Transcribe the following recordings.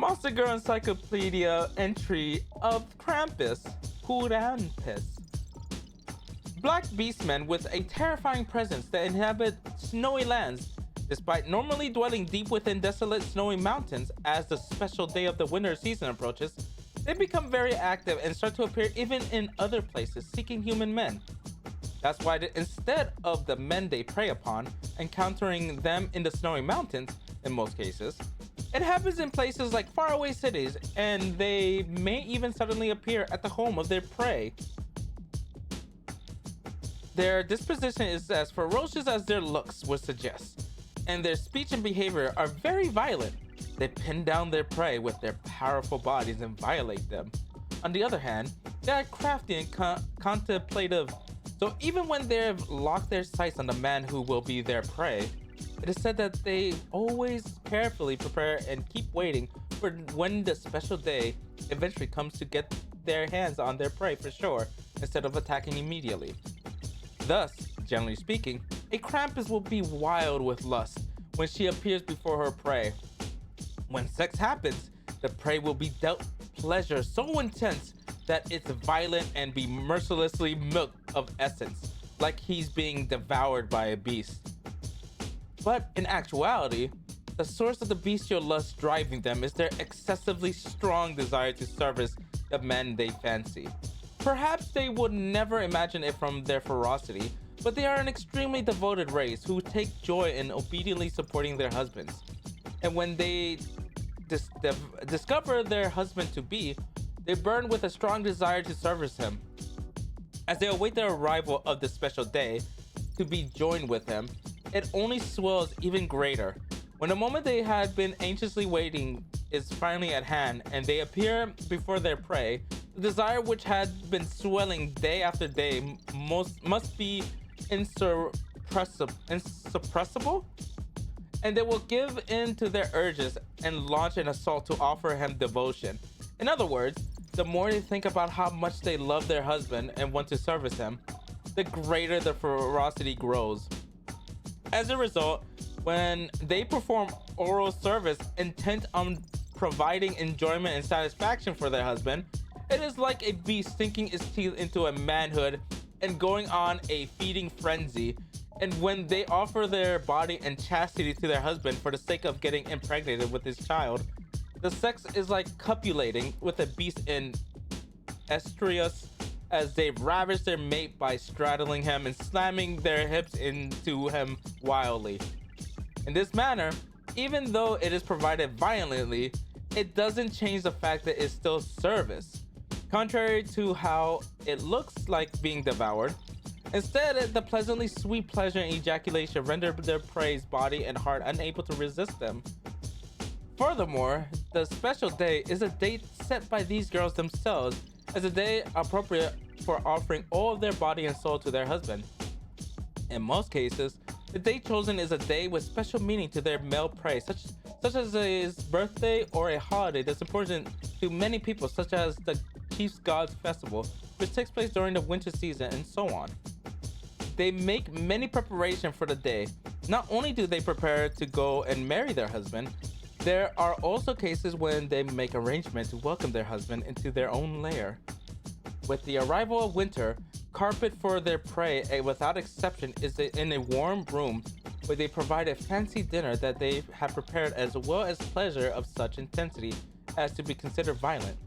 Monster Girl Encyclopedia entry of Krampus. Black beastmen with a terrifying presence that inhabit snowy lands. Despite normally dwelling deep within desolate snowy mountains, as the special day of the winter season approaches, they become very active and start to appear even in other places, seeking human men. That's why instead of the men they prey upon, encountering them in the snowy mountains, in most cases, it happens in places like faraway cities, and they may even suddenly appear at the home of their prey. Their disposition is as ferocious as their looks would suggest, and their speech and behavior are very violent. They pin down their prey with their powerful bodies and violate them. On the other hand, they are crafty and contemplative, so even when they've locked their sights on the man who will be their prey, it is said that they always carefully prepare and keep waiting for when the special day eventually comes to get their hands on their prey for sure, instead of attacking immediately. Thus, generally speaking, a Krampus will be wild with lust when she appears before her prey. When sex happens, the prey will be dealt pleasure so intense that it's violent and be mercilessly milked of essence, like he's being devoured by a beast. But in actuality, the source of the bestial lust driving them is their excessively strong desire to service the men they fancy. Perhaps they would never imagine it from their ferocity, but they are an extremely devoted race who take joy in obediently supporting their husbands. And when they discover their husband to be, they burn with a strong desire to service him. As they await the arrival of the special day to be joined with him, it only swells even greater. When the moment they had been anxiously waiting is finally at hand and they appear before their prey, the desire which had been swelling day after day must be insuppressible, and they will give in to their urges and launch an assault to offer him devotion. In other words, the more they think about how much they love their husband and want to service him, the greater the ferocity grows. As a result, when they perform oral service intent on providing enjoyment and satisfaction for their husband, it is like a beast sinking its teeth into a manhood and going on a feeding frenzy. And when they offer their body and chastity to their husband for the sake of getting impregnated with his child, the sex is like copulating with a beast in estrus, as they ravish their mate by straddling him and slamming their hips into him wildly. In this manner, even though it is provided violently, it doesn't change the fact that it's still service. Contrary to how it looks like being devoured, instead, the pleasantly sweet pleasure and ejaculation render their prey's body and heart unable to resist them. Furthermore, the special day is a date set by these girls themselves as a day appropriate for offering all of their body and soul to their husband. In most cases, the day chosen is a day with special meaning to their male prey, such as his birthday or a holiday that's important to many people, such as the Chief's God's Festival, which takes place during the winter season, and so on. They make many preparations for the day. Not only do they prepare to go and marry their husband, there are also cases when they make arrangements to welcome their husband into their own lair. With the arrival of winter, carpet for their prey, without exception, is in a warm room where they provide a fancy dinner that they have prepared, as well as pleasure of such intensity as to be considered violent.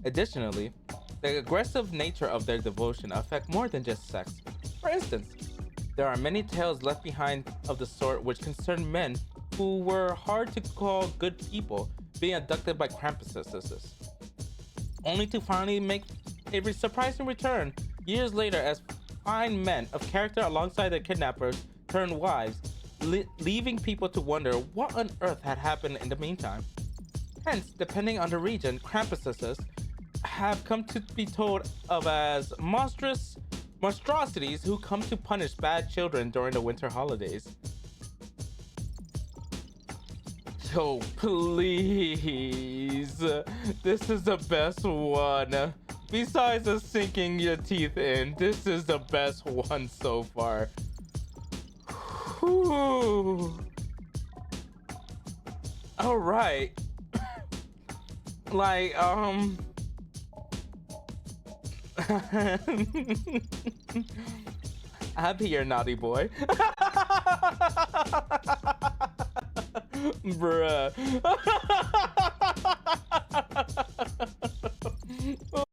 Additionally, the aggressive nature of their devotion affects more than just sex. For instance, there are many tales left behind of the sort which concern men who were hard to call good people being abducted by Krampuses, only to finally make a surprising return years later as fine men of character alongside their kidnappers turned wives, leaving people to wonder what on earth had happened in the meantime. Hence, depending on the region, Krampuses have come to be told of as monstrosities who come to punish bad children during the winter holidays. Yo, please. This is the best one. Besides the sinking your teeth in, this is the best one so far. Whew. Alright. Like, happy you're naughty boy. Bruh.